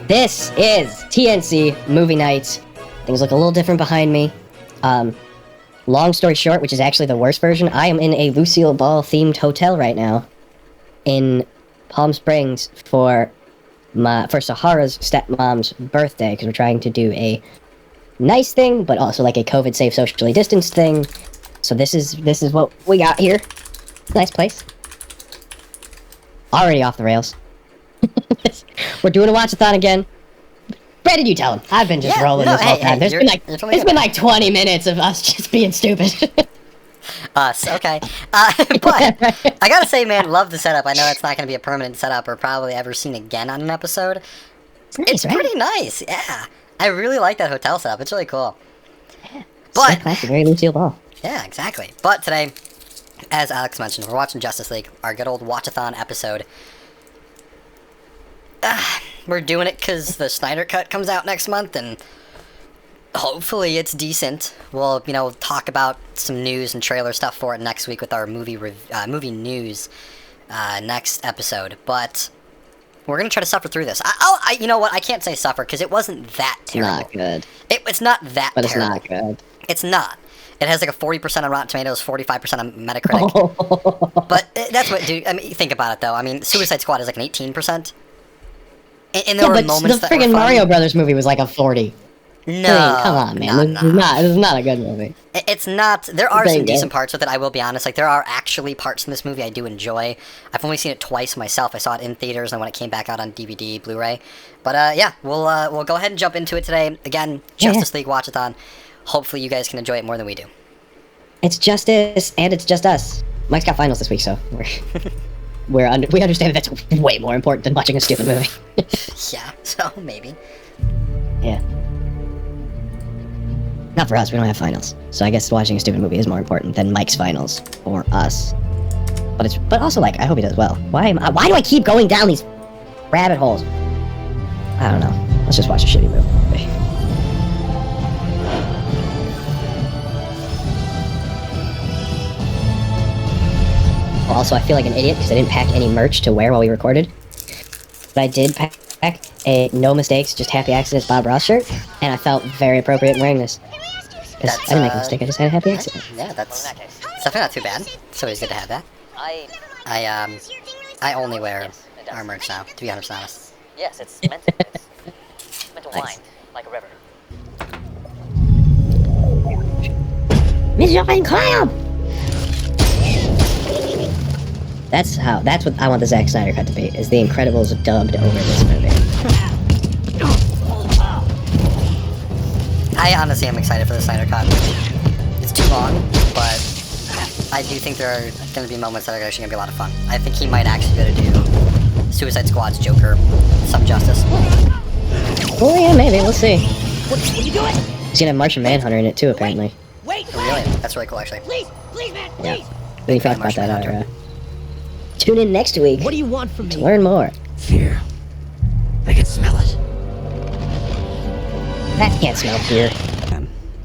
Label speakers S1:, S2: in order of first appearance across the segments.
S1: This is TNC Movie Night. Things look a little different behind me. Long story short, which is actually the worst version, I am in a Lucille Ball themed hotel right now in Palm Springs for Sahara's stepmom's birthday, because we're trying to do a nice thing, but also like a COVID-safe, socially distanced thing. So this is what we got here. Nice place. Already off the rails. We're doing a watch-a-thon again. Brandon, you tell him. I've been just rolling this whole time. It's been like 20 minutes of us just being stupid.
S2: Us, okay. But I gotta say, man, love the setup. I know it's not gonna be a permanent setup or probably ever seen again on an episode. It's
S1: right?
S2: pretty nice, yeah. I really like that hotel setup. It's really cool.
S1: Yeah,
S2: but
S1: so classic, very Lucille Ball.
S2: Yeah, exactly. But today, as Alex mentioned, we're watching Justice League, our good old watch-a-thon episode. We're doing it because the Snyder Cut comes out next month, and hopefully it's decent. We'll, talk about some news and trailer stuff for it next week with our movie news next episode. But we're gonna try to suffer through this. You know what? I can't say suffer because it wasn't that terrible.
S1: Not good.
S2: It's not that
S1: but
S2: terrible.
S1: It's not good.
S2: It's not. It has like a 40% on Rotten Tomatoes, 45% on Metacritic. But that's what, dude. I mean, think about it though. I mean, Suicide Squad is like an 18%. And there were moments that were
S1: friggin' Mario Brothers movie was like a 40.
S2: No,
S1: I mean, come on, man. This is not a good movie.
S2: It's not. There are some decent parts with it, I will be honest. Like, there are actually parts in this movie I do enjoy. I've only seen it twice myself. I saw it in theaters and when it came back out on DVD, Blu-ray. But, yeah, we'll go ahead and jump into it today. Again, Justice League Watch-a-thon. Hopefully you guys can enjoy it more than we do.
S1: It's justice, and it's just us. Mike's got finals this week, so we understand that that's way more important than watching a stupid movie.
S2: Yeah, so maybe.
S1: Yeah. Not for us, we don't have finals. So I guess watching a stupid movie is more important than Mike's finals for us. But also, like, I hope he does well. Why do I keep going down these rabbit holes? I don't know. Let's just watch a shitty movie. Also, I feel like an idiot because I didn't pack any merch to wear while we recorded. But I did pack a No Mistakes, Just Happy Accidents Bob Ross shirt, and I felt very appropriate in wearing this. Because I didn't make a mistake, I just had a happy accident.
S2: Yeah, that's definitely not too bad. It's always good to have that. I only wear our merch now, to be 100% honest.
S3: Yes, it's meant to wind like a river.
S1: Mission Clam! That's what I want the Zack Snyder Cut to be, is The Incredibles dubbed over this movie.
S2: I honestly am excited for the Snyder Cut. It's too long, but I do think there are going to be moments that are actually going to be a lot of fun. I think he might actually be able to do Suicide Squad's Joker some justice.
S1: Oh yeah, maybe, we'll see.
S3: What are you doing?
S1: He's gonna have Martian Manhunter in it too, apparently.
S3: Wait!
S2: Oh, really? That's really cool, actually.
S3: Please, man, please!
S1: We can talk about that tune in next week.
S3: What do you want from me?
S1: To learn more.
S4: Fear. I can smell it.
S1: That can't smell fear.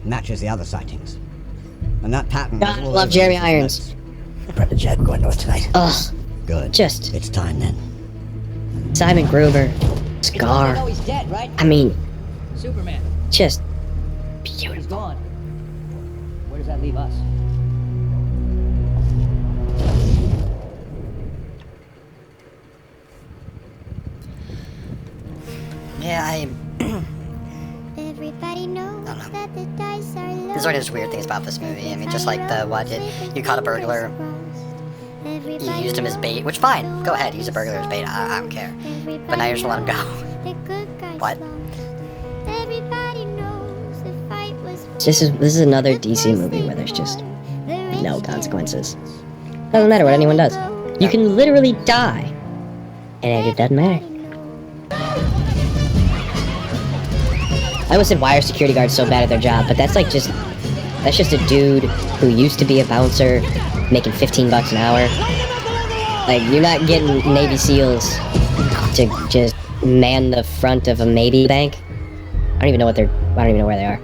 S4: Matches the other sightings. And that pattern...
S1: God, I love Jeremy Irons.
S4: Brett and Jed going north tonight.
S1: Ugh.
S4: Good.
S1: It's
S4: time then.
S1: Simon Gruber. Scar.
S3: know he's dead, right?
S1: I mean...
S3: Superman.
S1: Just...
S3: He's
S1: beautiful.
S3: gone. Where does that leave us?
S2: Yeah,
S5: Everybody knows
S2: I don't know.
S5: that the dice are low.
S2: There's already just weird things about this movie. I mean, just like you caught a burglar, you used him as bait, which fine, go ahead, use a burglar as bait, I don't care. But now you're just gonna let him go. What?
S1: This is another DC movie where there's just no consequences. Doesn't matter what anyone does. You can literally die, and it doesn't matter. I almost said why are security guards so bad at their job, but that's just a dude who used to be a bouncer making $15 an hour. Like, you're not getting Navy SEALs to just man the front of a maybe bank. I don't even know where they are.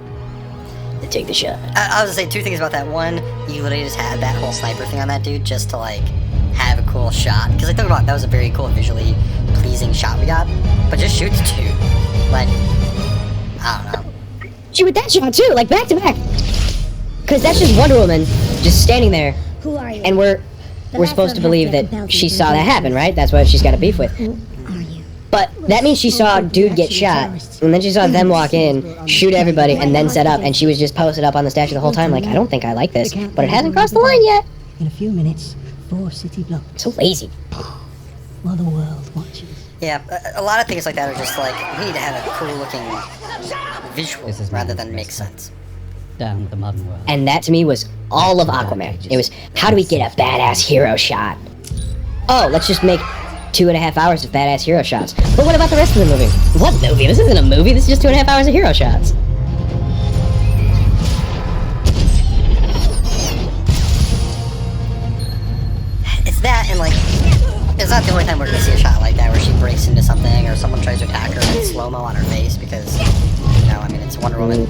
S1: They take the shot.
S2: I was gonna say two things about that. One, you literally just had that whole sniper thing on that dude just to like have a cool shot. Because I think about that was a very cool, visually pleasing shot we got. But just shoot two. Like, I don't know.
S1: Shoot with that shot too, like back to back. Because that's just Wonder Woman just standing there.
S5: Who are you?
S1: And we're supposed to believe that she saw that happen, right? That's what she's got a beef with.
S5: Who are you?
S1: But that means she saw a dude get shot, and then she saw them walk in, shoot everybody, and then set up, and she was just posted up on the statue the whole time like, I don't think I like this, but it hasn't crossed the line yet.
S6: In a few minutes, 4 city blocks,
S1: So lazy.
S6: while the world watches.
S2: Yeah, a lot of things like that are just like, we need to have a cool looking visual
S4: This is
S2: rather
S4: my
S2: than make
S4: best
S2: sense.
S4: Down the modern world.
S1: And that to me was all of Aquaman. It was, how do we get a badass hero shot? Oh, let's just make 2.5 hours of badass hero shots. But what about the rest of the movie? What movie? This isn't a movie, this is just 2.5 hours of hero shots.
S2: It's that, and like, it's not the only time we're gonna see a shot like that where she breaks into something or someone tries to attack her and it's slow-mo on her face because, you know, I mean, it's Wonder Woman.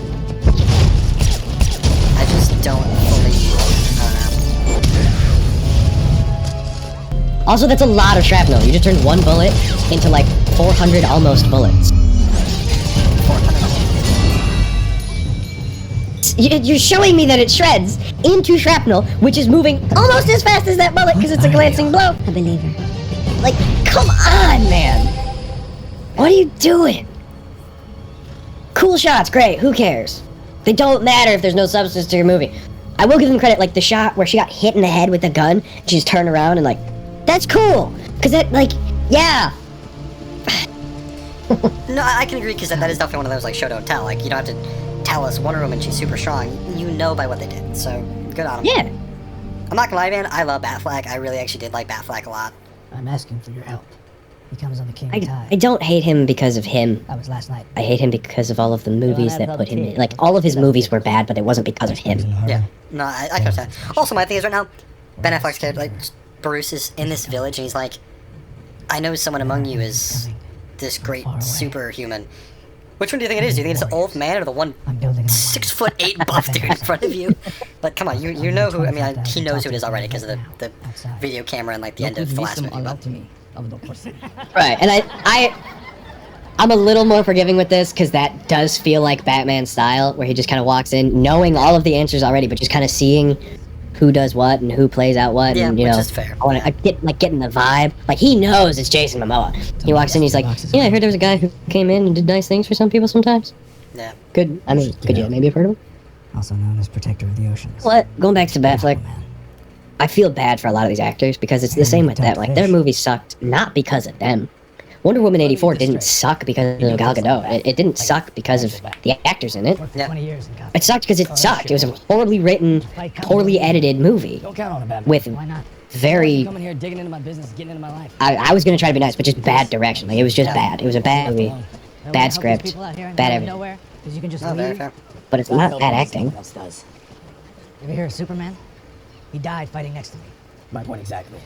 S2: I just don't believe, I don't know.
S1: Also, that's a lot of shrapnel. You just turned one bullet into like 400 almost bullets. You're showing me that it shreds into shrapnel, which is moving almost as fast as that bullet because it's a glancing blow.
S5: A believer.
S1: Like, come on, man. What are you doing? Cool shots, great. Who cares? They don't matter if there's no substance to your movie. I will give them credit, like the shot where she got hit in the head with the gun, and she just turned around and like, that's cool. Because that, like, yeah.
S2: No, I can agree because that is definitely one of those like show don't tell. Like you don't have to tell us Wonder Woman she's super strong. You know by what they did. So good on them.
S1: Yeah.
S2: I'm not gonna lie, man. I love Batfleck. I really actually did like Batfleck a lot.
S6: I'm asking for your help. He comes on the King
S1: I
S6: Tide.
S1: don't hate him because of him.
S6: That was last night.
S1: I hate him because of all of the movies that put him in. Like, all of his movies were bad, but it wasn't because of him.
S2: Yeah. No, I can understand. Also, my thing is right now, Ben Affleck's character, like Bruce is in this village and he's like, I know someone among you is this great superhuman. Which one do you think it is? Do you think it's the old man or the one
S6: I'm building
S2: 6'8" buff dude in front of you? But come on, you know who? I mean, he knows who it is already because of the video camera and like the end of the last movie. But
S1: Right, and I'm a little more forgiving with this because that does feel like Batman's style, where he just kind of walks in knowing all of the answers already, but just kind of seeing who does what and who plays out what,
S2: Yeah,
S1: and you
S2: which
S1: know,
S2: is fair.
S1: I want to getting the vibe. Like he knows it's Jason Momoa. He walks in, he's like, yeah, I heard there was a guy who came in and did nice things for some people sometimes.
S2: yeah.
S1: Good. I mean, could you maybe have heard of him?
S6: Also known as Protector of the Oceans.
S1: What? Going back to Batfleck,
S6: Aquaman.
S1: I feel bad for a lot of these actors because it's the same with them. Like their movies sucked not because of them. Wonder Woman '84 didn't suck because of Gal Gadot. It didn't suck because of the actors in it.
S6: Worked for
S2: Yeah.
S6: 20 years in Gotham.
S1: It sucked because it sucked. It was a horribly written, poorly edited movie
S6: Don't count on it, Batman.
S1: with
S6: Why not?
S1: very.
S6: Coming here, digging into my business, getting into my life.
S1: I was gonna try to be nice, but just bad direction. Like it was just bad. It was a bad movie, bad script, bad everything.
S6: Because you can just
S2: No, very
S6: leave.
S2: fair.
S1: But it's not bad acting.
S6: You ever hear of Superman? He died fighting next to me. My point exactly.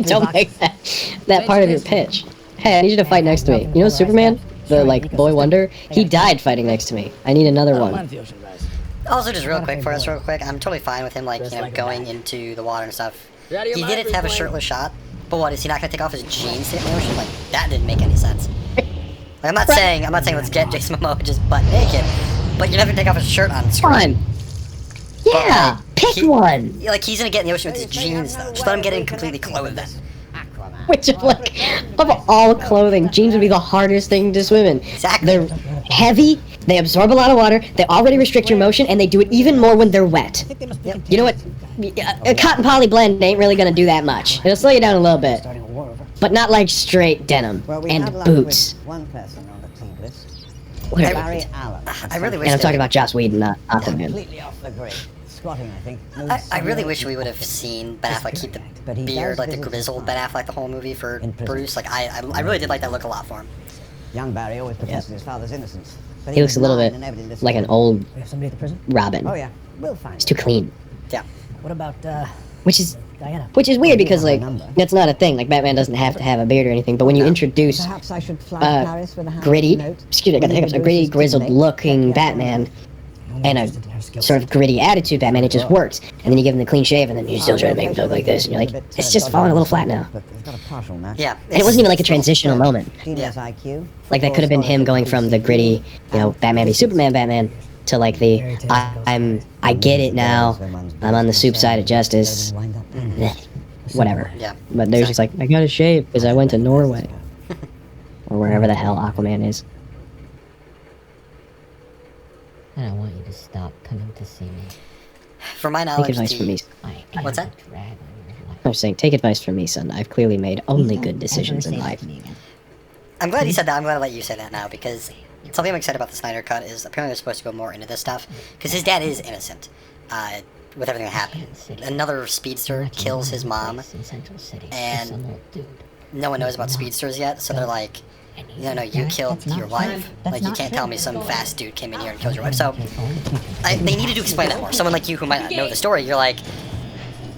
S1: Don't make that part of your pitch. Hey, I need you to fight next to me. You know Superman, the like boy wonder. He died fighting next to me. I need another one.
S2: Also, just real quick, I'm totally fine with him, like, you know, going into the water and stuff. He did it to have a shirtless shot, but what, is he not gonna take off his jeans to hit the ocean? Like, that didn't make any sense. Like, I'm not saying let's get Jason Momoa just butt naked, but you're never gonna take off his shirt on screen.
S1: Fun. Yeah, pick one.
S2: Like, he's gonna get in the ocean with his jeans, though. Just let him get in completely clothed then.
S1: Which of like, of all clothing, jeans would be the hardest thing to swim in.
S2: Exactly.
S1: They're heavy, they absorb a lot of water, they already restrict your motion, and they do it even more when they're wet. You know what? A cotton poly blend ain't really gonna do that much. It'll slow you down a little bit. But not like straight denim and boots.
S4: One person on the team list.
S1: Whatever.
S4: Barry Allen.
S2: I really wish
S1: And I'm
S2: that-
S1: talking about Joss Whedon, not Aquaman.
S4: Completely off the grid. Squatting, I think.
S2: I really wish we would have seen Ben Affleck keep the
S4: But he
S2: beard,
S4: does
S2: like the
S4: visit
S2: grizzled
S4: his
S2: Ben Affleck the whole movie for
S4: in prison.
S2: Bruce. Like, I really did like that look a lot for him.
S4: Young Barry always protested his father's innocence. But
S1: He looks
S4: was
S1: a little
S4: blind
S1: bit
S4: and evidently listened
S1: like
S4: to
S1: an
S4: him.
S1: old
S6: We have somebody at the prison?
S1: Robin.
S4: Oh yeah, we'll find.
S1: He's too clean.
S2: Yeah.
S6: What about,
S1: Which is
S6: Diana?
S1: weird because like
S4: number.
S1: that's not a thing. Like Batman doesn't have to have a beard or anything. But when you introduce
S4: Perhaps I should fly to Paris with a
S1: gritty,
S4: note.
S1: excuse me, I got the hiccups, a gritty, grizzled looking Batman and a sort of gritty attitude Batman, it just works. And then you give him the clean shave, and then you still try to make him look like this, and you're like, it's just falling a little flat now.
S4: But it's got a partial match.
S2: Yeah.
S1: And it wasn't even like a transitional moment.
S4: Genius IQ.
S1: Like, that could have been him going from the gritty, you know, Batman v Superman Batman, to like the, I get it now, I'm on the soup side of justice. Whatever.
S2: Yeah.
S1: But there's just like, I got a shave because I went to Norway. Or wherever the hell Aquaman is.
S3: And I want you to stop coming to see me.
S2: For my
S1: Take
S2: knowledge,
S1: advice from me.
S2: What's that?
S1: I was saying, take advice from me, son. I've clearly made only good decisions in life.
S2: I'm glad you said that. I'm glad to let you say that now, because something I'm excited about the Snyder Cut is apparently they're supposed to go more into this stuff, because his dad is innocent with everything that happened. Another speedster kills his mom, and no one knows about speedsters yet, so they're like, no, you killed your wife. Like, you can't tell me some fast dude came in here and killed your wife. So, they needed to explain that more. Someone like you who might not know the story, you're like,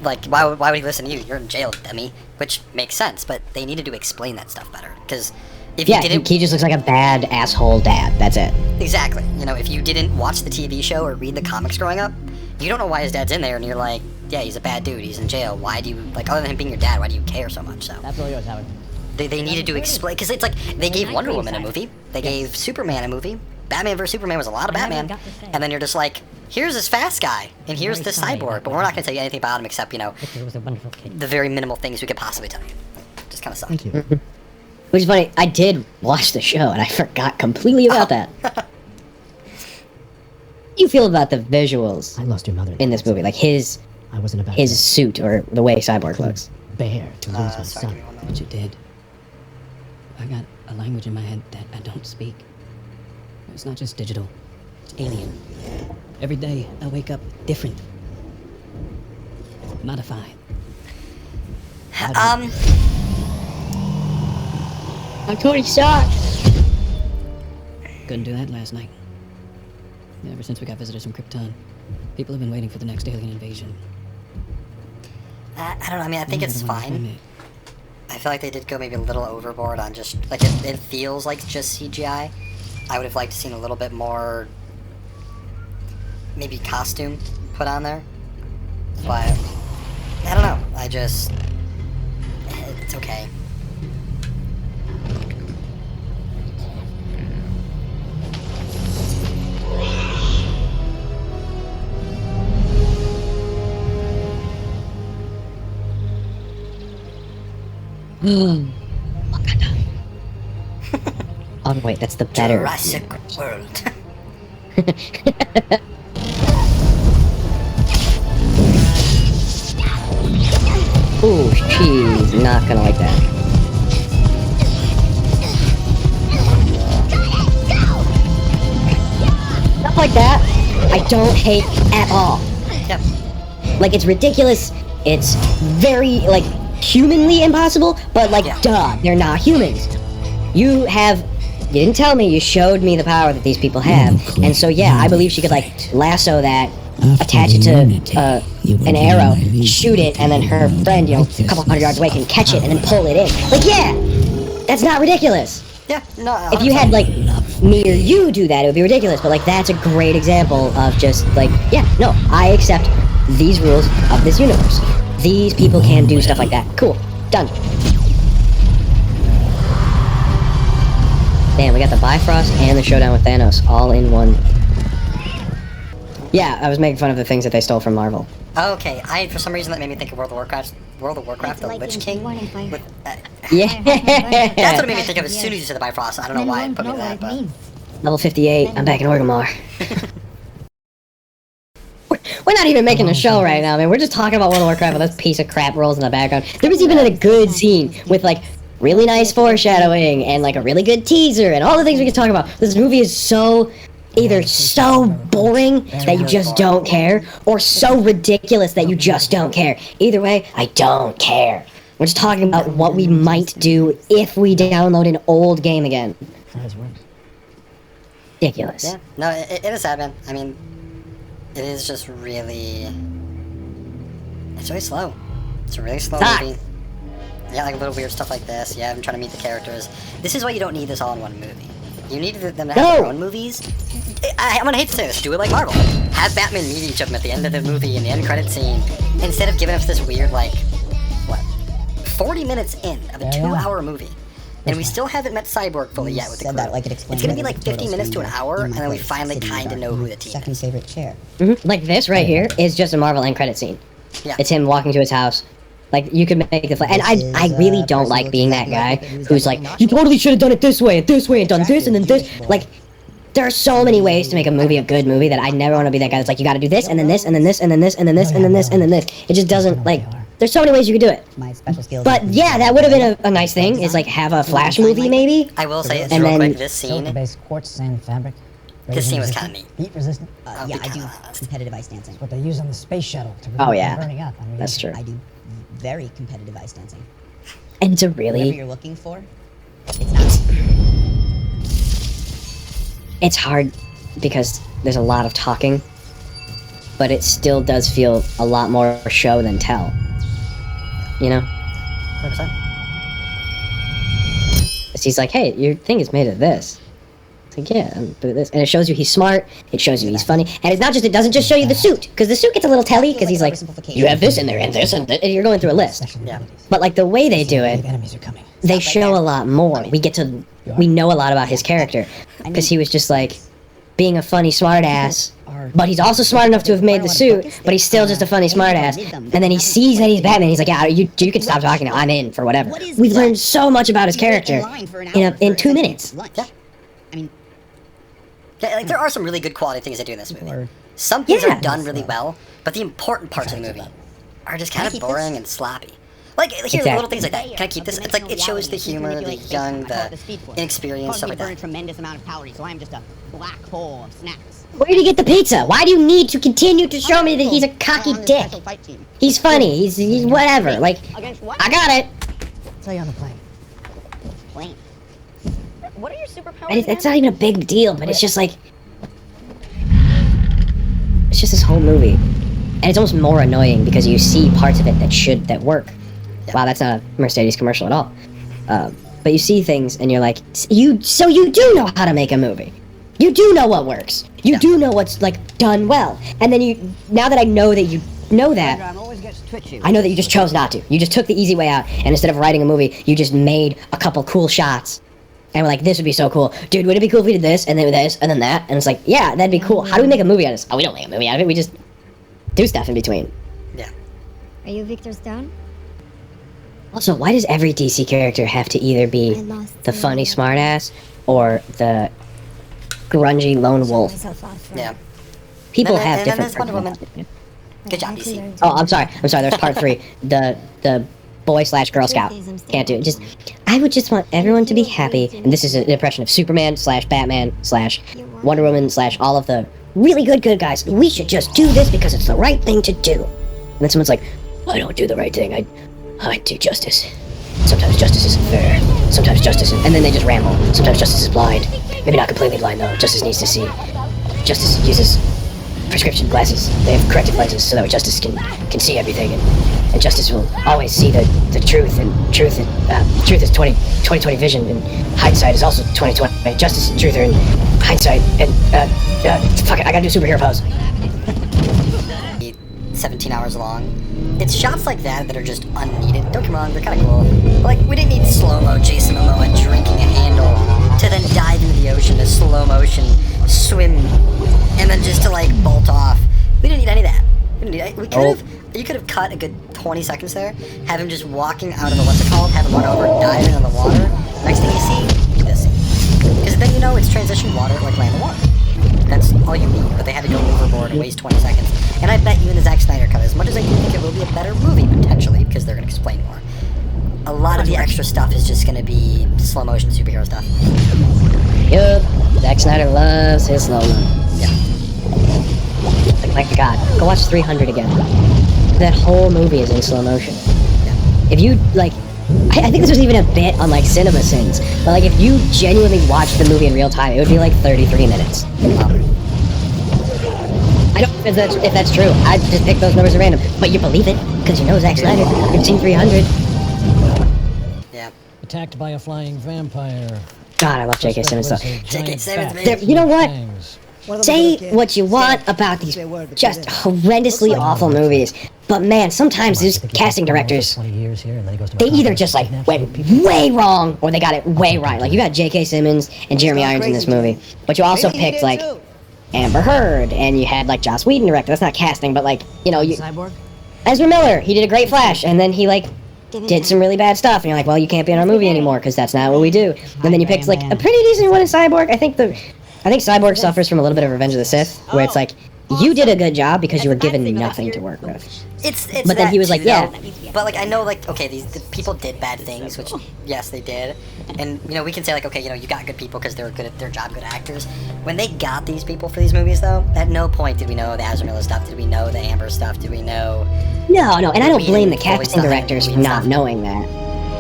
S2: why would he listen to you? You're in jail, dummy. Which makes sense, but they needed to explain that stuff better, because if you didn't...
S1: he just looks like a bad asshole dad, that's it.
S2: Exactly. You know, if you didn't watch the TV show or read the comics growing up, you don't know why his dad's in there, and you're like, yeah, he's a bad dude, he's in jail. Why do you, like, other than him being your dad, why do you care so much? So
S6: That's all yours, Howard.
S2: They needed to explain, because it's like, they gave Wonder Woman a movie, they gave Superman a movie, Batman vs. Superman was a lot of Batman, and then you're just like, here's this fast guy, and here's this cyborg, but we're not going to tell you anything about him except, you know, the very minimal things we could possibly tell you. Just kind of sucks.
S6: Thank you.
S1: Which is funny, I did watch the show, and I forgot completely about that. How do you feel about the visuals
S6: I lost your mother.
S1: in this movie? Like, his
S6: I wasn't about
S1: suit, or the way Cyborg looks.
S6: bear to lose my
S2: sorry,
S6: son.
S2: give me 1 moment.
S6: But you did. I got a language in my head that I don't speak. It's not just digital. It's alien. Every day I wake up different. Modified.
S1: I'm Tony Stark!
S6: Couldn't do that last night. Ever since we got visitors from Krypton, people have been waiting for the next alien invasion.
S2: I don't know, I mean, I think it's fine. I feel like they did go maybe a little overboard on just, like, it feels like just CGI. I would have liked to seen a little bit more, maybe costume put on there. But, I don't know, it's okay.
S1: Oh, wait, that's the better.
S2: Jurassic World.
S1: Ooh, she's not gonna like that. Stuff like that, I don't hate at all.
S2: Yep.
S1: Like, it's ridiculous, it's very, like, humanly impossible, but, like, duh, they're not humans. You didn't tell me, you showed me the power that these people have, and so, yeah, I believe she could, like, lasso that, attach it to, an arrow, shoot it, and then her friend, you know, a couple hundred yards away can catch it and then pull it in. Like, yeah! That's not ridiculous!
S2: Yeah, no,
S1: If you had, like, me or you do that, it would be ridiculous, but, like, that's a great example of just, like, yeah, no, I accept these rules of this universe. These people can do stuff like that. Cool. Done. Damn, we got the Bifrost and the showdown with Thanos all in one. Yeah, I was making fun of the things that they stole from Marvel.
S2: Okay, for some reason that made me think of World of Warcraft, the Lich King. With,
S1: Yeah!
S2: that's what it made me think of as soon as you said the Bifrost. I don't know why it put me there, but...
S1: Level 58, I'm back in Orgrimmar. We're not even making a show right now, man. We're just talking about World of Warcraft with this piece of crap rolls in the background. There was even a good scene with, like, really nice foreshadowing and, like, a really good teaser and all the things we could talk about. This movie is so... either so boring that you just don't care, or so ridiculous that you just don't care. Either way, I don't care. We're just talking about what we might do if we download an old game again. Ridiculous.
S2: Yeah, no, it is sad, man. I mean, it is just really... It's really slow. It's a really slow movie. Yeah, like little weird stuff like this. Yeah, I'm trying to meet the characters. This is why you don't need this all in one movie. You needed them to have their own movies. I'm gonna hate to say this. Do it like Marvel. Have Batman meet each of them at the end of the movie in the end credit scene, instead of giving us this weird, like, what, 40 minutes in of a 2-hour movie. And we still haven't met Cyborg fully yet with the crew.
S4: Like
S2: it's gonna be like 50 minutes to an hour, and then we finally kind of know who the team
S4: second
S2: is.
S4: favorite chair.
S1: Like this right here is just a Marvel end credit scene.
S2: Yeah.
S1: It's him walking to his house. Like, you could make the and I really don't like being that guy who's like, you totally should have done it this way, and done this, and then this. Like, there are so many ways to make a movie a good movie that I never want to be that guy that's like, you gotta do this, and then this, and then this, and then this, and then this, and then this, and then this. It just doesn't, like, there's so many ways you could do it.
S4: My special skills.
S1: But yeah, that would have been a nice thing, is like, have a Flash movie, maybe?
S2: I will say, it's
S1: And
S2: real
S1: then-
S2: quick, this scene
S7: Silicon-based quartz and fabric.
S2: This scene was kind of neat.
S7: Heat resistant.
S2: I'll
S4: Yeah,
S2: be
S4: I do
S2: kinda honest.
S4: competitive ice dancing.
S7: What they use on the space shuttle to
S1: Oh,
S7: prevent
S1: yeah.
S7: from burning up. I mean,
S1: That's true.
S4: I do very competitive ice dancing.
S1: And it's a
S4: Whatever
S1: really,
S4: you're looking for, it's not.
S1: it's hard because there's a lot of talking, but it still does feel a lot more show than tell. You know?
S2: 100%.
S1: 'Cause he's like, hey, your thing is made of this. It's like, yeah, I'm doing this. And it shows you he's smart, it shows you he's funny, and it's not just, it doesn't just show you the suit, because the suit gets a little telly, because he's like, you have this in there, and this, and you're going through a list.
S7: special
S2: Yeah.
S7: abilities.
S1: But like the way they do it,
S7: Big enemies are coming.
S1: they show a lot more. We know a lot about his character, because he was just like, being a funny smartass, but he's also smart enough to have made the suit, but he's still just a funny smartass. And then he sees that he's Batman, he's like, yeah, you can stop talking now, I'm in for whatever. We've learned so much about his character in 2 minutes.
S2: Yeah.
S4: I mean,
S2: Yeah, like, there are some really good quality things they do in this movie. Some things
S1: Yeah.
S2: are done really well, but the important parts of the movie are just kind of boring and sloppy. Like, here's
S1: Exactly.
S2: little things like that. Can I keep this? It's like, it shows the humor, the young, the inexperienced, stuff like
S5: burn a
S2: that.
S5: tremendous amount of calories, so I'm just a black hole of snacks.
S1: Where did you get the pizza? Why do you need to continue to show me that he's a cocky dick? He's funny, he's whatever, like,
S5: Against what?
S1: I got it.
S7: Tell you on the plane.
S5: Plane. What are your superpowers?
S1: And it's
S5: again?
S1: not even a big deal, but it's just like, it's just this whole movie. And it's almost more annoying because you see parts of it that work. Wow, that's not a Mercedes commercial at all. But you see things and you're like, so you do know how to make a movie. You do know what works. You do know what's like done well. And then now that I know that you know that, I know that you just chose not to. You just took the easy way out, and instead of writing a movie, you just made a couple cool shots. And we're like, this would be so cool. Dude, would it be cool if we did this, and then this, and then that? And it's like, yeah, that'd be cool. How do we make a movie out of this? Oh, we don't make a movie out of it. We just do stuff in between.
S2: Yeah.
S5: Are you Victor Stone?
S1: Also, why does every DC character have to either be the funny smartass or the grungy lone wolf?
S2: Yeah.
S1: People
S2: And then-
S1: have
S2: and then
S1: different
S2: there's Wonder Woman.
S1: personalities.
S2: Good job, DC.
S1: Oh, I'm sorry. There's part 3. The boy/girl scout. Can't do it. I would just want everyone to be happy. And this is an impression of Superman/Batman/Wonder Woman/all of the really good guys. We should just do this because it's the right thing to do. And then someone's like, I don't do the right thing. I do justice. Sometimes justice isn't fair. Sometimes justice is... And then they just ramble. Sometimes justice is blind. Maybe not completely blind, though. Justice needs to see. Justice uses prescription glasses. They have corrective lenses so that Justice can see everything. And Justice will always see the truth. And truth is 20/20 vision. And hindsight is also 20/20. Justice and truth are in hindsight. And, fuck it, I gotta do superhero pose.
S2: 17 hours long. It's shots like that are just unneeded. Don't get me wrong, they're kind of cool. But, like, we didn't need slow-mo Jason Momoa drinking a handle to then dive into the ocean to slow motion, swim, and then just to, like, bolt off. We didn't need any of that. You could have cut a good 20 seconds there, have him just walking out of the what's it called, have him run over, diving in the water. Next thing you see, this scene. Because then you know it's transition water, like land to water. That's all you need, but they had to go overboard and waste 20 seconds. And I bet you in the Zack Snyder Cut, as much as I do think it will be a better movie, potentially, because they're going to explain more, a lot of the extra stuff is just going to be slow-motion superhero stuff.
S1: Yup, Zack Snyder loves his slow-mo.
S2: Yeah.
S1: Like, God, go watch 300 again. That whole movie is in slow motion. If you, like... I think this was even a bit on, like, Cinema Sins. But, like, if you genuinely watched the movie in real time, it would be, like, 33 minutes. I don't know if that's true. I just picked those numbers at random. But you believe it, because you know Zack Snyder. You've seen 300.
S2: Yeah.
S7: Attacked by a flying vampire.
S1: God, I love J.K. Simmons though.
S2: J.K. Simmons, man.
S1: You know what? Say what you want about these just horrendously awful movies, but man, sometimes these casting directors, they either just like went way wrong or they got it way right. Like you got J.K. Simmons and Jeremy Irons in this movie, but you also picked like Amber Heard and you had like Joss Whedon direct. That's not casting, but like
S7: Cyborg?
S1: Ezra Miller, he did a great Flash, and then he like did some really bad stuff, and you're like, well, you can't be in our movie anymore because that's not what we do. And then you picked like a pretty decent one in Cyborg. I think Cyborg suffers from a little bit of Revenge of the Sith, where it's like you did a good job because you were given nothing to work with.
S2: It's
S1: But then he was like,
S2: too,
S1: yeah.
S2: though. But like I know like okay the people did bad things, which yes they did, and we can say like okay you got good people because they were good at their job, good actors. When they got these people for these movies though, at no point did we know the Ezra Miller stuff, did we know the Amber stuff, did we know?
S1: No, and I don't blame the
S2: Fully
S1: casting
S2: stuff
S1: directors for
S2: and
S1: not
S2: stuff.
S1: knowing that.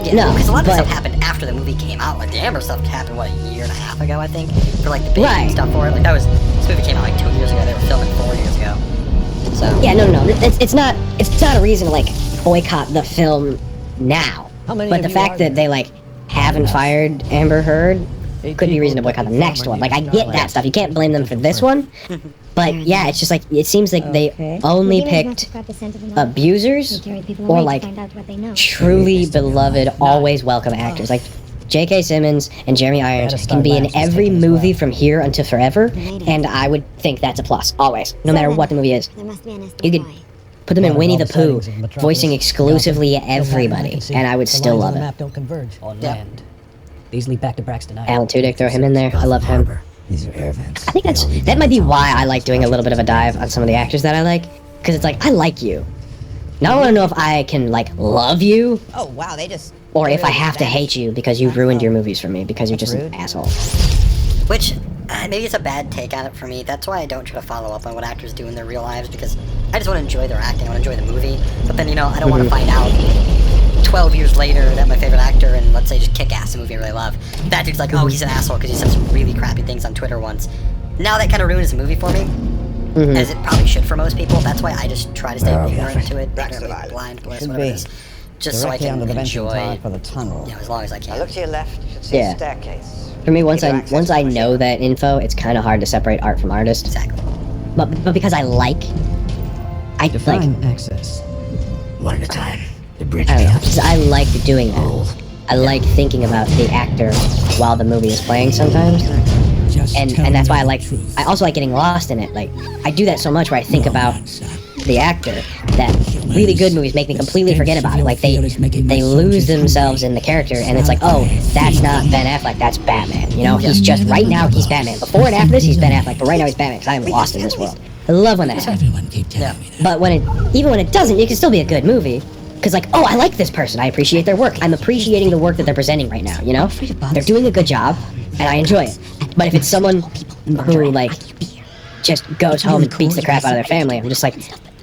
S2: Yeah,
S1: No,
S2: because a lot of
S1: but-
S2: stuff happened after the movie came out. Like the Amber stuff happened what, a year and a half ago I think, for like the big
S1: Right.
S2: stuff for it. Like this movie came out like 2 years ago. They were filming 4 years ago. So
S1: Yeah, no. It's not a reason to like boycott the film now.
S7: How many
S1: But
S7: of
S1: the
S7: you
S1: fact
S7: are
S1: that they like haven't fired Amber Heard could be reason to boycott the next one. Like I get that stuff. You can't blame them for this one. But yeah, it's just like it seems like they only picked abusers or like truly beloved, always welcome actors. Like J.K. Simmons and Jeremy Irons can be in every movie from here until forever, and I would think that's a plus, always, no matter what the movie is. You could put them in Winnie the Pooh, voicing exclusively everybody, and I would still love it.
S7: Don't converge.
S6: On land. These lead back to Braxton Island.
S1: Alan Tudyk, throw him in there. I love him.
S4: These are air vents.
S1: I think that might be why I like doing a little bit of a dive on some of the actors that I like, because it's like I like you. Now I want to know if I can like love you,
S5: Oh, wow, they just...
S1: or if I have to hate you because you ruined your movies for me because you're just an asshole.
S2: which maybe it's a bad take on it for me. That's why I don't try to follow up on what actors do in their real lives, because I just want to enjoy their acting. I want to enjoy the movie. But then I don't want to find out 12 years later that my favorite actor in, let's say, just Kick-Ass, a movie I really love, that dude's like, oh, he's an asshole because he said some really crappy things on Twitter once. Now that kind of ruins the movie for me, as it probably should for most people. That's why I just try to stay ignorant to it, ignorantly blind, bliss,
S4: Should
S2: whatever it
S4: be.
S2: is, just so I
S4: Directly
S2: can
S4: under the venting
S2: enjoy,
S4: tile for the tunnel.
S2: as long as I
S8: Now
S2: can.
S8: look to your left, you should see
S1: Yeah.
S8: a staircase.
S1: For me, once
S8: Either
S1: I
S8: access or
S1: know
S8: shut.
S1: that info, it's kind of hard to separate art from artist.
S2: Exactly.
S1: But because I like
S6: Define access.
S4: One at a time. The bridge
S1: I don't know,
S4: beyond.
S1: just I like doing that. I like thinking about the actor while the movie is playing sometimes. And that's why I also like getting lost in it. Like I do that so much where I think about the actor that really good movies make me completely forget about it. Like they lose themselves in the character, and it's like, oh, that's not Ben Affleck, that's Batman. He's just right now he's Batman. Before and after this he's Ben Affleck, but right now he's Batman because I am lost in this world. I love when that happens.
S2: Yeah.
S1: But even when it doesn't, it can still be a good movie. Because, like, oh, I like this person. I appreciate their work. I'm appreciating the work that they're presenting right now, They're doing a good job, and I enjoy it. But if it's someone who, like, just goes home and beats the crap out of their family, I'm just like,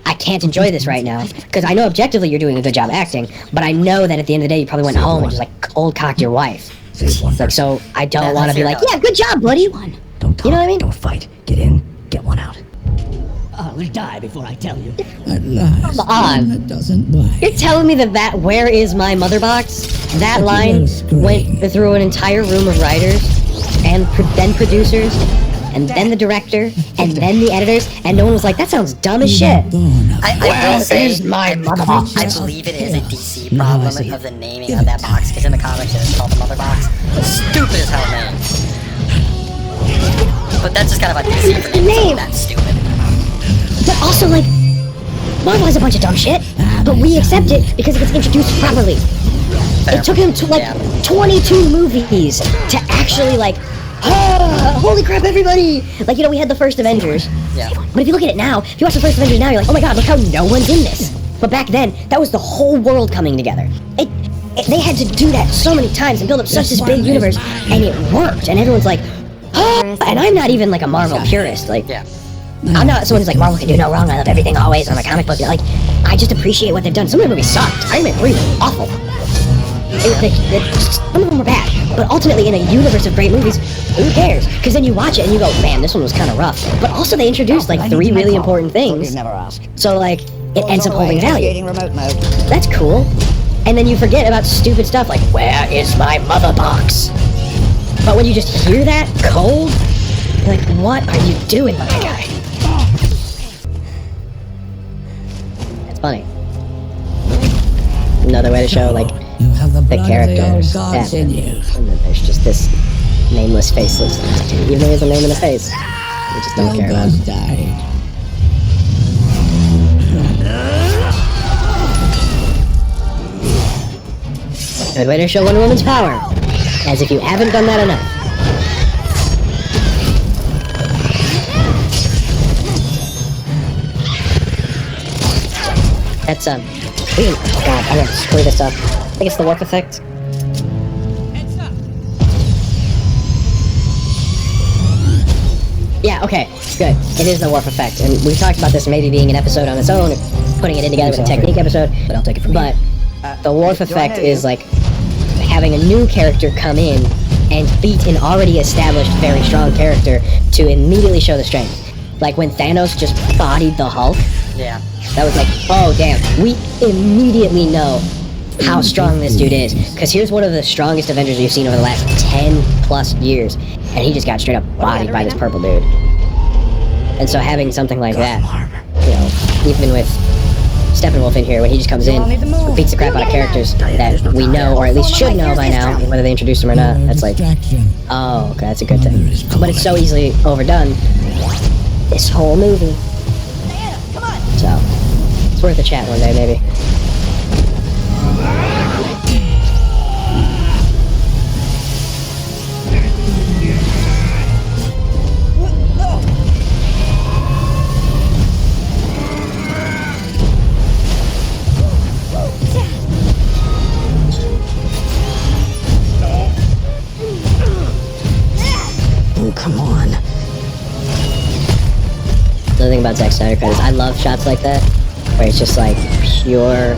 S1: I can't enjoy this right now. Because I know objectively you're doing a good job acting, but I know that at the end of the day you probably went home and just, like, cold-cocked your wife. Like, so I don't want to be like, yeah, good job, buddy.
S4: Don't talk.
S1: You know what I mean?
S4: Don't fight. Get in. Get one out.
S7: I'll die before I tell you.
S1: Come on. You're telling me that where is my mother box? That line went through an entire room of writers, and then producers, and then the director, and then the editors, and no one was like, that sounds dumb as shit.
S2: I will say,
S1: is my mother box?
S2: I believe it is a DC problem of the naming of that box, because in the comics it is called the Mother Box. Stupid as hell name. But that's just kind of a DC for naming something that stupid.
S1: But also, like, Marvel has a bunch of dumb shit, but we accept it because it gets introduced properly.
S2: Fair.
S1: It took him to, like, 22 movies to actually, like, holy crap, everybody! Like, we had the first Avengers.
S2: Yeah.
S1: But if you look at it now, if you watch the first Avengers now, you're like, oh my god, look how no one's in this. But back then, that was the whole world coming together. They had to do that so many times and build up such this big universe, and it worked, and everyone's like, and I'm not even, like, a Marvel purist, like...
S2: Yeah.
S1: I'm not someone who's like, Marvel can do no wrong, I love everything always, I'm a comic book, like, I just appreciate what they've done. Some of the movies sucked. Iron Man 3 was awful. Some of them were bad, but ultimately in a universe of great movies, who cares? Because then you watch it and you go, man, this one was kind of rough. But also they introduced, like, 3 really important things,
S4: You'd never ask.
S1: so, like, it ends up holding value.
S4: Navigating remote mode.
S1: That's cool. And then you forget about stupid stuff like, where is my mother box? But when you just hear that cold, you're like, what are you doing, my guy? It's funny. Another way to show, like,
S7: You have the
S1: the
S7: blood
S1: characters.
S7: of the old gods in you.
S1: And then there's just this nameless, faceless entity. Even though he has a name and a face, we just
S7: The
S1: don't
S7: old
S1: care about
S7: gods
S1: it.
S7: died.
S1: Good way to show Wonder Woman's power. As if you haven't done that enough. That's, oh god, I'm gonna screw this up. I think it's the warp effect. Yeah, okay, good. It is the warp effect, and we talked about this maybe being an episode on its own, or putting it in together with a technique episode,
S6: But I'll take it from here.
S1: but the warp effect is like having a new character come in and beat an already established very strong character to immediately show the strength. Like when Thanos just bodied the Hulk,
S2: Yeah.
S1: that was like, oh damn, we immediately know how strong this dude is. Because here's one of the strongest Avengers we've seen over the last 10 plus years, and he just got straight up bodied by this purple dude. And so having something like that, you know, even with Steppenwolf in here, when he just comes in, beats the crap out of characters that we know, or at least should know by now, whether they introduce them or not, that's like, oh, okay, that's a good thing. But it's so easily overdone, this whole movie. So, it's worth a chat one day, maybe.
S7: Oh, come on.
S1: The thing about Zack Snyder Cut is I love shots like that, where it's just like pure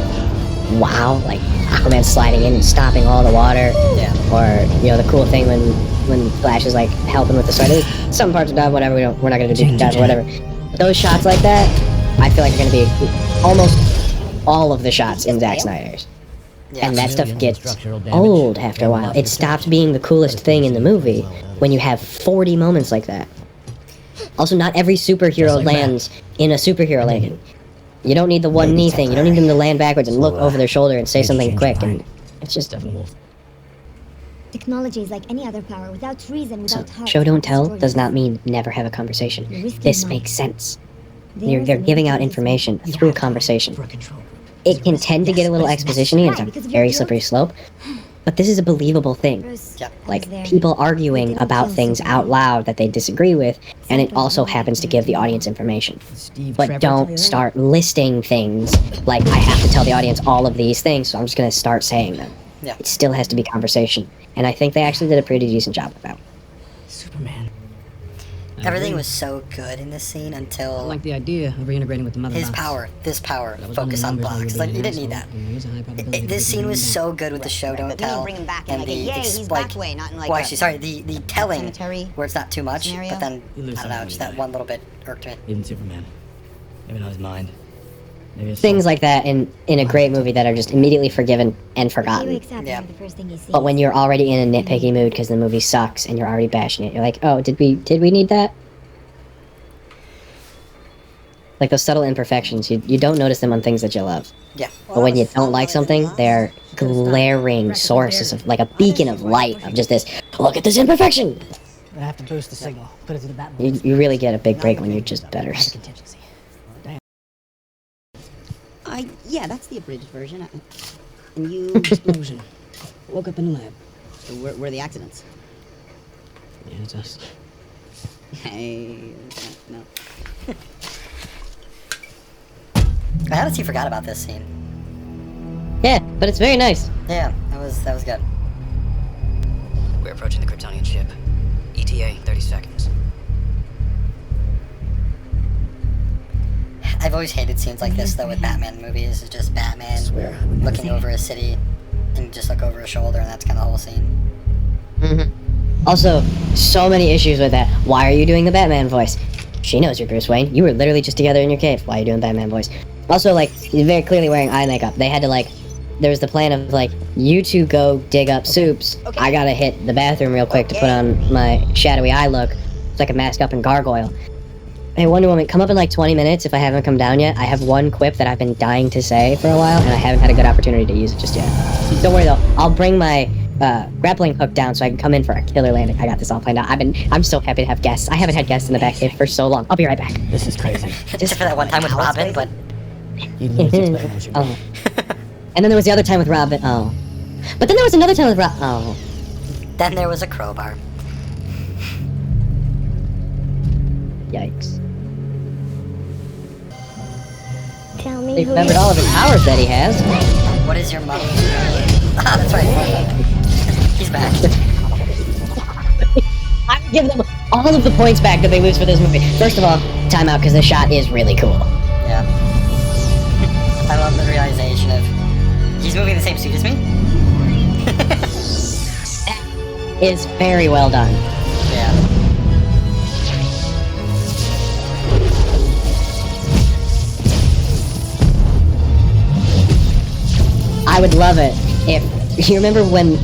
S1: wow, like Aquaman sliding in and stopping all the water.
S2: Yeah.
S1: Or, you know, the cool thing when Flash is like helping with the sword. Some parts are done, whatever, we're not gonna do deep dives or whatever. But those shots like that, I feel like are gonna be almost all of the shots in Zack Snyder's.
S2: Yeah.
S1: And that stuff gets old after a while. It stops being the coolest thing in the movie when you have 40 moments like that. Also, not every superhero lands in a superhero landing. You don't need the one knee thing. You don't need them to land backwards and look over their shoulder and say something quick. And it's just
S8: Technology is like any other power, without reason,
S1: so.
S8: without heart.
S1: Show don't tell
S8: destroys
S1: does not
S8: itself.
S1: mean never have a conversation.
S8: You're risking
S1: This
S8: life.
S1: makes sense.
S8: There is
S1: They're
S8: a
S1: giving out
S8: limit to
S1: information
S8: this.
S1: through conversation.
S7: For a control group.
S1: It can tend to get a little exposition-y, and
S8: Right,
S1: it's
S8: because
S1: a
S8: of
S1: very
S8: your
S1: slippery
S8: guilt.
S1: slope. But this is a believable thing.
S8: Bruce,
S2: Yep.
S8: I was
S1: Like,
S8: there.
S1: people
S8: They
S1: arguing
S8: didn't
S1: about
S8: kill
S1: things
S8: Superman.
S1: out loud that they disagree with, and it also happens to give the audience information.
S7: Steve
S1: But
S7: Trevor tell you
S1: don't
S7: that?
S1: start listing things like, I have to tell the audience all of these things, so I'm just gonna start saying them.
S2: Yeah.
S1: It still has to be conversation. And I think they actually did a pretty decent job of that.
S7: Superman.
S2: Everything was so good in this scene until
S6: I like the idea of reintegrating with the mother
S2: his
S6: box.
S2: power, this power,
S6: That was
S2: focus on
S6: only numbers while
S2: blocks.
S6: you're
S2: Like,
S6: being
S2: you
S6: an
S2: didn't need that.
S6: asshole, and there's a high probability that
S2: This
S6: you're
S2: scene was
S6: gonna
S2: so good with the show don't
S5: But then you
S2: tell,
S5: bring him back in
S2: and
S5: like a
S2: the
S5: yay, he's
S2: like,
S5: back way, not in like
S2: well,
S5: a
S2: actually, sorry, the telling
S5: cemetery
S2: where it's not too much,
S5: scenario.
S2: but then
S6: You lose
S2: I don't know,
S6: something
S2: just
S6: when
S2: that
S6: you
S2: one little bit irked me.
S6: Even Superman. Maybe not his mind. Maybe his
S1: Things
S6: soul.
S1: like that in a great movie that are just immediately forgiven and
S8: He
S1: forgotten.
S8: wakes up
S2: Yeah.
S8: and the first thing he sees.
S1: But when you're already in a nitpicky mood because the movie sucks and you're already bashing it, you're like, oh, did we need that? Like those subtle imperfections, you don't notice them on things that you love.
S2: Yeah.
S1: But when you don't like something, they're glaring sources of, like a beacon of light of just this, look at this imperfection!
S7: I have to boost the signal. Put it to the bat.
S1: You really get a big break when you're just better.
S7: Contingency.
S5: Yeah, that's the abridged version. And you,
S6: Explosion. Woke up in the lab.
S5: where are the accidents?
S6: Yeah, it's us.
S5: Hey, no.
S2: I honestly forgot about this scene.
S1: Yeah, but it's very nice.
S2: Yeah, that was good.
S6: We're approaching the Kryptonian ship. ETA, 30 seconds.
S2: I've always hated scenes like this though with Batman movies. It's just Batman looking over a city and just look over his shoulder, and that's kind of the whole scene.
S1: Also, so many issues with that. Why are you doing the Batman voice? She knows you're Bruce Wayne. You were literally just together in your cave. Why are you doing Batman voice? Also, like, he's very clearly wearing eye makeup. They had to, like, there was the plan of like, you two go dig up soups. I gotta hit the bathroom real quick to put on my shadowy eye look so I can mask up and gargoyle. Hey, Wonder Woman, come up in like 20 minutes if I haven't come down yet. I have one quip that I've been dying to say for a while, and I haven't had a good opportunity to use it just yet. Don't worry though, I'll bring my grappling hook down so I can come in for a killer landing. I got this all planned out. I'm so happy to have guests. I haven't had guests in the back cave for so long. I'll be right back.
S7: This is crazy.
S2: Just for that one time with Robin, but
S7: You need to explain what you mean.
S1: Oh. And then there was the other time with Robin. Oh. But then there was another time with Robin. Oh.
S2: then there was a crowbar.
S1: Yikes.
S8: Tell me
S1: He
S8: who
S1: remembered
S8: you-
S1: all of his powers that he has.
S2: What is your mother? Ah, that's right. He's back.
S1: I would give them all of the points back that they lose for this movie. First of all, timeout because the shot is really cool.
S2: Yeah. I love the realization of he's moving in the same suit as me.
S1: Is very well done.
S2: Yeah.
S1: I would love it if you remember when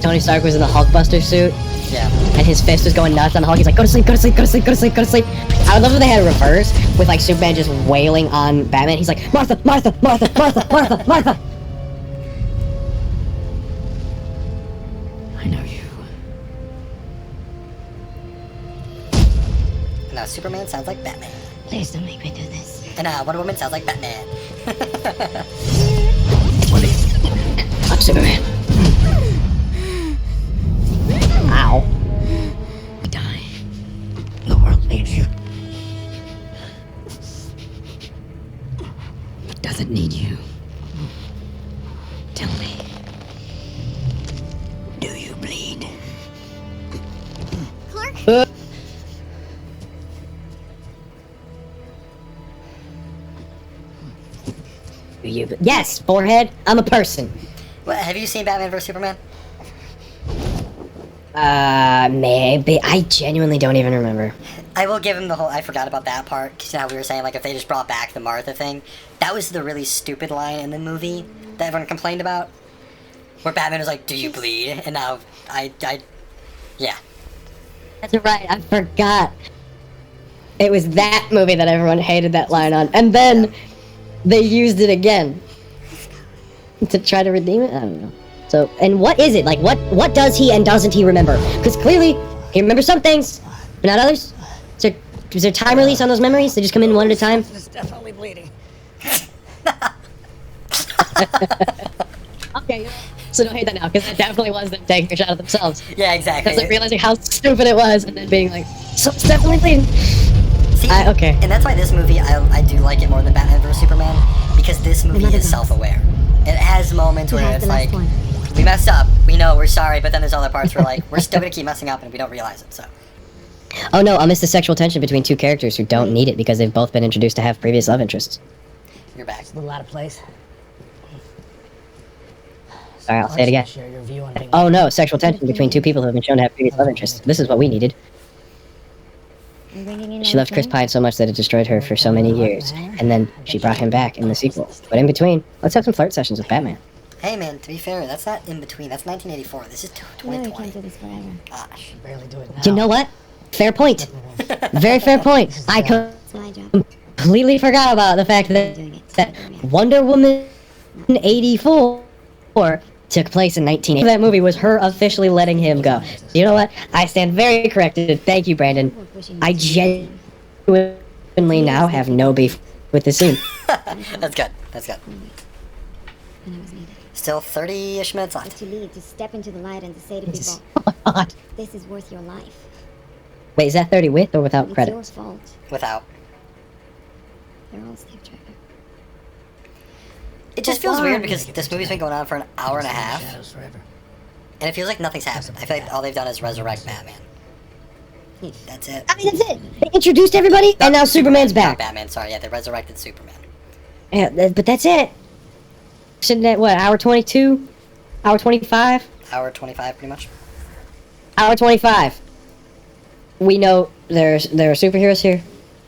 S1: Tony Stark was in the Hulkbuster suit
S2: Yeah.
S1: and his fist was going nuts on the Hulk. He's like, go to sleep, go to sleep, go to sleep, go to sleep, go to sleep. I would love if they had a reverse with like Superman just wailing on Batman. He's like, Martha, Martha, Martha, Martha, Martha, Martha.
S6: I know you.
S2: And now Superman sounds like Batman.
S8: Please don't make me do this.
S2: And now Wonder Woman sounds like Batman.
S1: I'm Superman. Ow.
S6: We die. The world needs you. It doesn't need you. Tell me. Do you bleed?
S8: Clark?
S1: Yes, forehead. I'm a person.
S2: What, have you seen Batman vs Superman?
S1: Maybe. I genuinely don't even remember.
S2: I will give him the whole. I forgot about that part because now we were saying like if they just brought back the Martha thing, that was the really stupid line in the movie that everyone complained about, where Batman was like, "Do you bleed?" And now yeah.
S1: That's right. I forgot. It was that movie that everyone hated that line on, and then they used it again to try to redeem it. I don't know. So, and what is it like? What does he and doesn't he remember? Because clearly he remembers some things, but not others. Is there time release on those memories? They just come in one at a time.
S7: It's definitely bleeding.
S1: Okay. So don't hate that now, because it definitely was them taking a shot at themselves.
S2: Yeah, exactly.
S1: Because like realizing how stupid it was, and then being like, so it's definitely bleeding.
S2: See,
S1: okay.
S2: And that's why this movie, I do like it more than Batman vs Superman, because this movie
S8: Another
S2: is
S8: box.
S2: self-aware. It has moments
S8: You
S2: where
S8: have
S2: it's
S8: the last
S2: like,
S8: one.
S2: we messed up, we know, we're sorry, but then there's other parts where like, we're still gonna keep messing up and we don't realize it, so.
S1: Oh no, I'll miss the sexual tension between two characters who don't need it because they've both been introduced to have previous love interests.
S2: You're back.
S7: It's a little out of place.
S1: Alright, I'll say it again.
S7: Share your view on being
S1: Oh no, sexual tension between two people who have been shown to have previous love interests. This is what we needed.
S8: I'm bringing in
S1: She loved Chris Pine so much that it destroyed her for so many years, and then she brought him back in the sequel. But in between, let's have some flirt sessions with Batman.
S2: Hey man, to be fair, that's not in between, that's 1984, this is
S8: No, you can't
S2: 2020.
S8: do this forever.
S2: Gosh.
S7: barely do it now.
S1: You know what? Fair point. Very fair point. I
S8: It's my job.
S1: completely forgot about the fact that Wonder Woman 84 took place in 1980. That movie was her officially letting him go. You know what? I stand very corrected. Thank you, Brandon. I genuinely now have no beef with the scene.
S2: That's good, that's good.
S8: When I was needed.
S2: Still 30-ish minutes left.
S8: What you need to step into the light and to say to
S1: It's-
S8: people,
S1: Oh my God.
S8: this is worth your life.
S1: Wait, is that 30 with or without
S8: It's your
S1: credits?
S8: fault.
S2: Without.
S8: They're all Steve Trevor.
S2: It just feels weird because this movie's been going on for an hour and a half,
S7: Shadows forever.
S2: and it feels like nothing's happened. I feel like all they've done is resurrect Batman. That's it.
S1: I mean, that's it. They introduced everybody, and now Superman's
S2: Not
S1: back.
S2: Batman, sorry, yeah, they resurrected Superman.
S1: Yeah, but that's it. Sitting at what, hour 22? Hour 25?
S2: Hour 25, pretty much.
S1: Hour 25. We know there are superheroes here.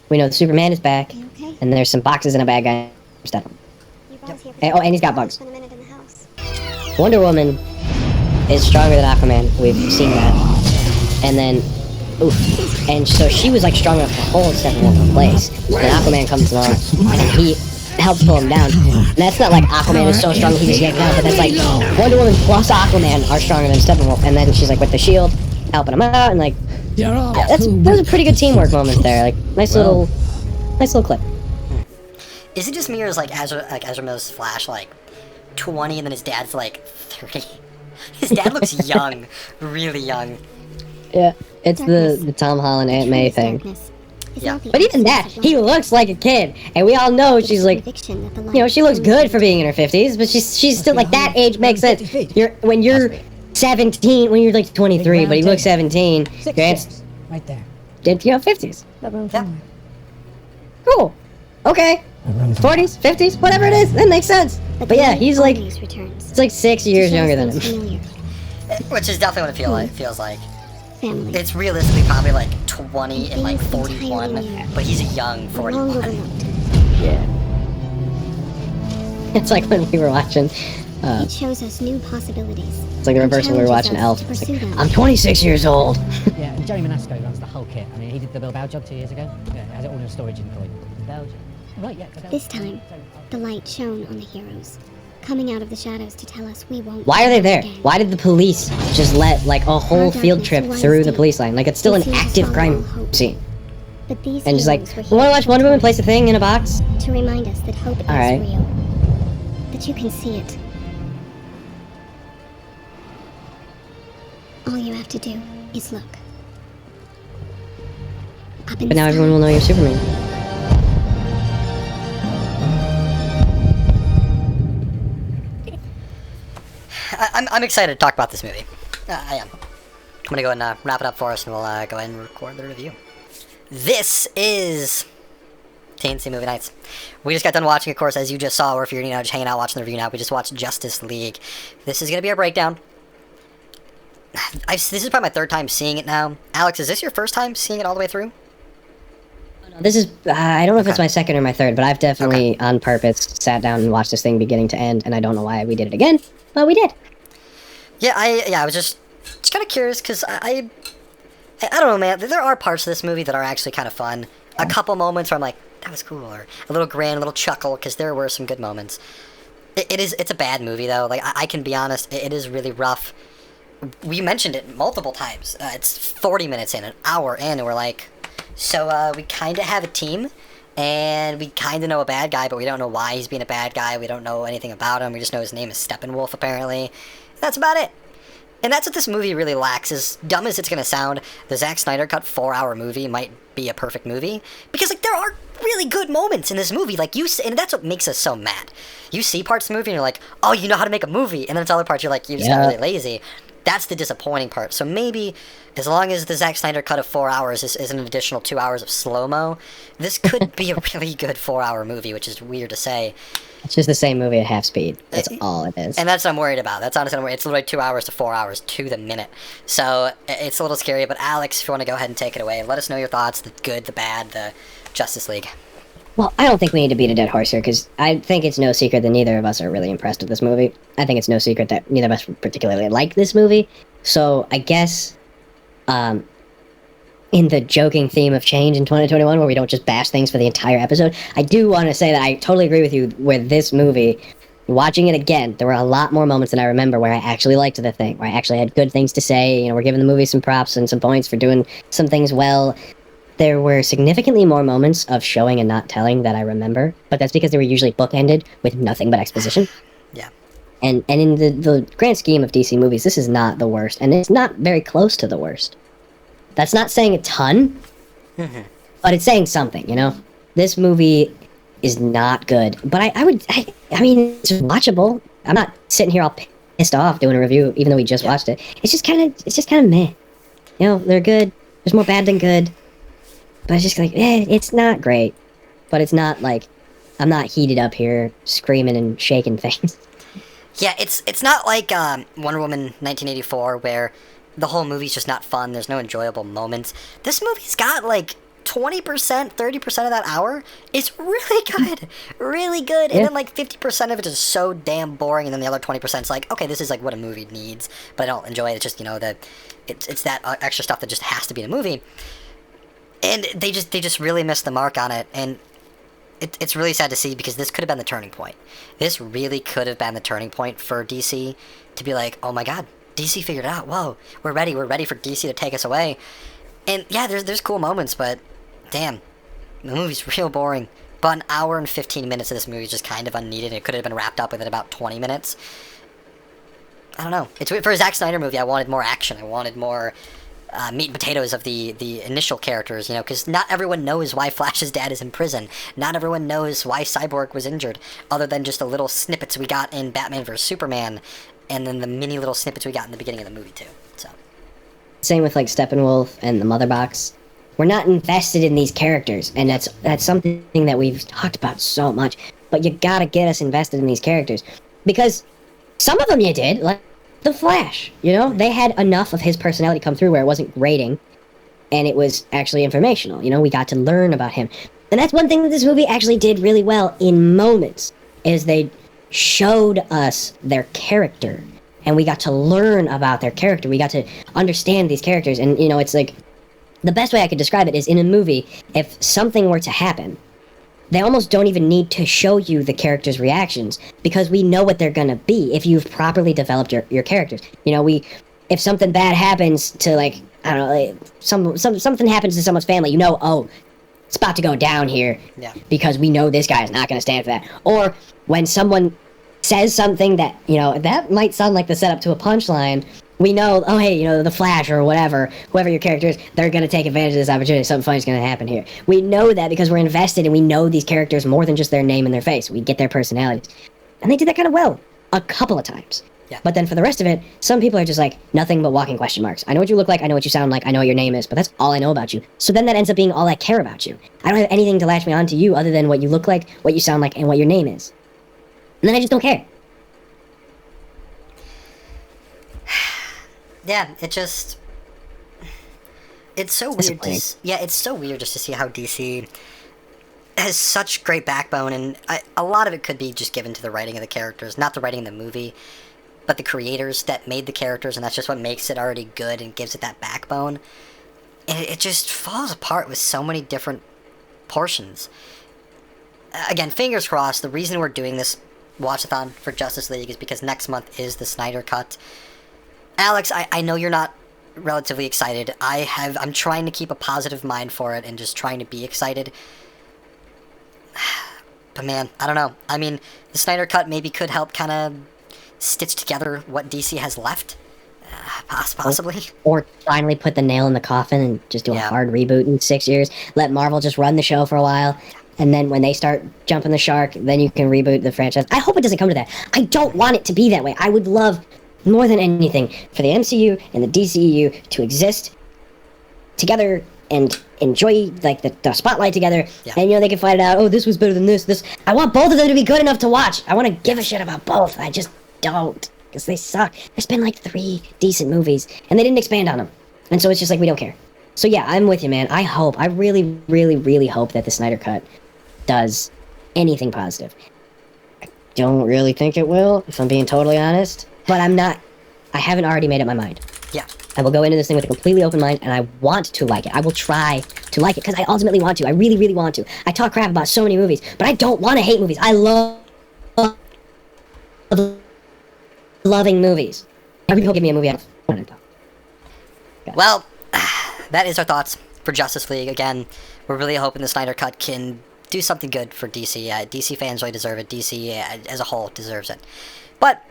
S1: We know the Superman is back.
S8: You okay?
S1: And there's some boxes and a bad guy stuff.
S8: Your boss here
S1: And- oh, and he's got bugs.
S8: Spend a minute in the
S1: Wonder Woman is stronger than Aquaman. We've seen that. And then, oof. And so she was like strong enough to hold Steppenwolf in place. Then Aquaman comes along and he helps pull him down. And that's not like Aquaman is so strong he just yanks down, but that's like Wonder Woman plus Aquaman are stronger than Steppenwolf. And then she's like with the shield, helping him out, and like, yeah, that was a pretty good teamwork moment there. Like, nice little clip.
S2: Is it just me or is like Ezra Miller's Flash like 20 and then his dad's like 30? His dad looks young, really young.
S1: Yeah, it's the Tom Holland Aunt May thing.
S2: Yeah.
S1: But even that, he looks like a kid, and we all know she's like, you know, she looks good for being in her 50s, but she's still like that age makes sense. When you're 17, when you're like 23, but you look 17, your aunt's
S7: right there.
S1: you know, 50s.
S2: Yeah.
S1: Cool. Okay. 40s, 50s, whatever it is, that makes sense. But yeah, he's like, it's like 6 years younger than him.
S2: Which is definitely what it feels like.
S8: Family.
S2: It's realistically probably like 20 and like 41, but he's a young 41.
S1: Yeah. It's like when we were watching,
S8: It shows us new possibilities.
S1: it's like the reverse when we were watching Elf. It's like, I'm 26 years old.
S7: Yeah, and Jerry Manasco runs the whole kit. I mean, he did the Bilbao job 2 years ago. Yeah, has it all in storage in Croydon. Belgium. Right, yeah.
S8: This time, the light shone on the heroes, coming out of the shadows to tell us we won't.
S1: Why are they there?
S8: again.
S1: Why did the police just let like a whole field trip through the police line? Like it's still an active crime scene.
S8: But these
S1: And just like,
S8: heroes
S1: you
S8: were
S1: want to
S8: here
S1: watch Wonder Woman place a thing in a box?
S8: to remind us that hope is
S1: Alright.
S8: real. That you can see it. All you have to do is look. Up in
S1: But now
S8: the
S1: everyone
S8: sky.
S1: will know you're Superman.
S2: I'm excited to talk about this movie. I am. I'm gonna go ahead and wrap it up for us, and we'll go ahead and record the review. This is TNC Movie Nights. We just got done watching, of course, as you just saw, or if you're just hanging out watching the review now, we just watched Justice League. This is gonna be our breakdown. This is probably my third time seeing it now. Alex, is this your first time seeing it all the way through?
S1: This is, I don't know if it's
S2: Okay.
S1: my second or my third, but I've definitely on purpose sat down and watched this thing beginning to end, and I don't know why we did it again, but we did.
S2: Yeah, I was just kind of curious because I don't know, man. There are parts of this movie that are actually kind of fun. A couple moments where I'm like, that was cool, or a little grin, a little chuckle, because there were some good moments. It's a bad movie though. Like I can be honest, it is really rough. We mentioned it multiple times. It's 40 minutes in, an hour in, and we're like, so we kind of have a team. And we kind of know a bad guy, but we don't know why he's being a bad guy. We don't know anything about him. We just know his name is Steppenwolf, apparently. That's about it. And that's what this movie really lacks. As dumb as it's going to sound, the Zack Snyder Cut 4-hour movie might be a perfect movie. Because, like, there are really good moments in this movie. Like, and that's what makes us so mad. You see parts of the movie and you're like, oh, you know how to make a movie. And then it's other parts you're like, you just got really lazy. That's the disappointing part. So maybe, as long as the Zack Snyder Cut of 4 hours is an additional 2 hours of slow-mo, this could be a really good 4-hour movie, which is weird to say.
S1: It's just the same movie at half speed. That's all it is.
S2: And that's what I'm worried about. That's honestly what I'm worried. It's literally 2 hours to 4 hours to the minute. So it's a little scary, but Alex, if you want to go ahead and take it away, let us know your thoughts, the good, the bad, the Justice League.
S1: Well, I don't think we need to beat a dead horse here, because I think it's no secret that neither of us are really impressed with this movie. I think it's no secret that neither of us particularly like this movie. So I guess, in the joking theme of change in 2021, where we don't just bash things for the entire episode, I do want to say that I totally agree with you with this movie. Watching it again, there were a lot more moments than I remember where I actually liked the thing, where I actually had good things to say. You know, we're giving the movie some props and some points for doing some things well. There were significantly more moments of showing and not telling that I remember, but that's because they were usually bookended with nothing but exposition.
S2: Yeah.
S1: And in the grand scheme of DC movies, this is not the worst, and it's not very close to the worst. That's not saying a ton, but it's saying something, you know? This movie is not good, but I mean, it's watchable. I'm not sitting here all pissed off doing a review, even though we just watched it. It's just kind of meh. You know, they're good. There's more bad than good. But it's just like, it's not great. But it's not like, I'm not heated up here, screaming and shaking things.
S2: Yeah, it's not like Wonder Woman 1984, where the whole movie's just not fun. There's no enjoyable moments. This movie's got, like, 20%, 30% of that hour is really good. Really good. And
S1: Yeah.
S2: then, like, 50% of it is so damn boring, and then the other 20% is like, okay, this is, like, what a movie needs, but I don't enjoy it. It's just, you know, it's that extra stuff that just has to be in a movie. And they just really missed the mark on it, and it's really sad to see, because this could have been the turning point. This really could have been the turning point for DC to be like, oh my god, DC figured it out. Whoa, we're ready for DC to take us away. And yeah, there's cool moments, but damn, the movie's real boring. But an hour and 15 minutes of this movie is just kind of unneeded. It could have been wrapped up within about 20 minutes. I don't know. It's for a Zack Snyder movie. I wanted more action. I wanted more meat and potatoes of the initial characters, you know, because not everyone knows why Flash's dad is in prison. Not everyone knows why Cyborg was injured, other than just the little snippets we got in Batman vs Superman, and then the mini little snippets we got in the beginning of the movie too. So
S1: Same with like Steppenwolf and the Mother Box. We're not invested in these characters, and that's something that we've talked about so much. But you gotta get us invested in these characters, because some of them you did, like the Flash. You know, they had enough of his personality come through where it wasn't grating, and it was actually informational. You know, we got to learn about him, and that's one thing that this movie actually did really well in moments, is they showed us their character, and we got to learn about their character. We got to understand these characters, and you know, it's like, the best way I could describe it is, in a movie, if something were to happen, they almost don't even need to show you the characters' reactions, because we know what they're gonna be if you've properly developed your characters. You know, if something bad happens to, like, I don't know, like, something happens to someone's family, you know, oh, it's about to go down here,
S2: yeah.
S1: because we know this guy is not gonna stand for that. Or when someone says something that, you know, that might sound like the setup to a punchline, we know, oh hey, you know, the Flash or whatever, whoever your character is, they're gonna take advantage of this opportunity. Something funny's gonna happen here. We know that because we're invested, and we know these characters more than just their name and their face. We get their personalities, and they did that kind of well a couple of times.
S2: Yeah.
S1: But then for the rest of it, some people are just like, nothing but walking question marks. I know what you look like, I know what you sound like, I know what your name is, but that's all I know about you. So then that ends up being all I care about you. I don't have anything to latch me on to you other than what you look like, what you sound like, and what your name is. And then I just don't care.
S2: Yeah, it's so weird. It's so weird just to see how DC has such great backbone, and a lot of it could be just given to the writing of the characters, not the writing of the movie, but the creators that made the characters, and that's just what makes it already good and gives it that backbone. And it just falls apart with so many different portions. Again, fingers crossed, the reason we're doing this watch-a-thon for Justice League is because next month is the Snyder Cut. Alex, I know you're not relatively excited. I'm trying to keep a positive mind for it and just trying to be excited. But man, I don't know. I mean, the Snyder Cut maybe could help kind of stitch together what DC has left. Possibly.
S1: Or finally put the nail in the coffin and just do a
S2: Yeah.
S1: hard reboot in 6 years. Let Marvel just run the show for a while. And then when they start jumping the shark, then you can reboot the franchise. I hope it doesn't come to that. I don't want it to be that way. I would love, more than anything, for the MCU and the DCEU to exist together and enjoy, like, the spotlight together.
S2: Yeah.
S1: And, you know, they can find out, oh, this was better than this. I want both of them to be good enough to watch. I want to give a shit about both. I just don't, because they suck. There's been like 3 decent movies, and they didn't expand on them. And so it's just like, we don't care. So yeah, I'm with you, man. I really, really, really hope that the Snyder Cut does anything positive. I don't really think it will, if I'm being totally honest. But I haven't already made up my mind.
S2: Yeah.
S1: I will go into this thing with a completely open mind, and I want to like it. I will try to like it, because I ultimately want to. I really, really want to. I talk crap about so many movies, but I don't want to hate movies. I love loving movies. I really hope you give me a movie out of
S2: Well, that is our thoughts for Justice League. Again, we're really hoping the Snyder Cut can do something good for DC. DC fans really deserve it. DC as a whole deserves it. But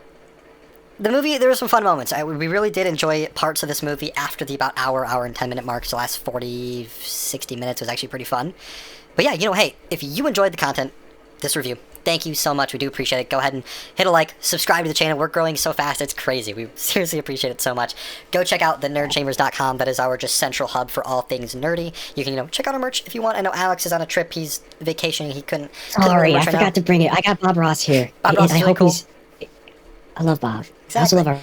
S2: the movie, there were some fun moments. We really did enjoy parts of this movie after the about hour and 10 minute marks. The last 40, 60 minutes was actually pretty fun. But yeah, you know, hey, if you enjoyed the content, this review, thank you so much. We do appreciate it. Go ahead and hit a like, subscribe to the channel. We're growing so fast, it's crazy. We seriously appreciate it so much. Go check out thenerdchambers.com. That is our just central hub for all things nerdy. You can, you know, check out our merch if you want. I know Alex is on a trip. He's vacationing. He couldn't.
S1: Sorry, I forgot to bring it. I got Bob Ross here.
S2: Bob Ross is really cool.
S1: I love Bob.
S2: Exactly.
S1: I also love our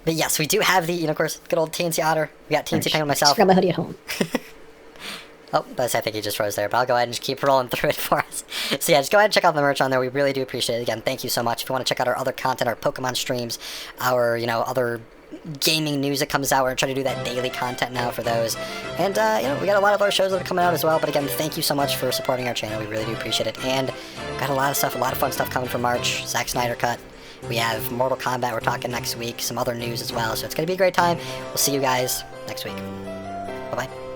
S2: But yes, we do have the, of course, good old TNC Otter. We got TNC Penguin
S1: I
S2: myself.
S1: just grabbed my hoodie at home.
S2: Oh, I think he just froze there, but I'll go ahead and just keep rolling through it for us. So yeah, just go ahead and check out the merch on there. We really do appreciate it. Again, thank you so much. If you want to check out our other content, our Pokemon streams, our, other gaming news that comes out, we're trying to do that daily content now for those. And, we got a lot of other shows that are coming out as well. But again, thank you so much for supporting our channel. We really do appreciate it. And got a lot of stuff, a lot of fun stuff coming for March. Snyder Cut. We have Mortal Kombat we're talking next week. Some other news as well. So it's going to be a great time. We'll see you guys next week. Bye-bye.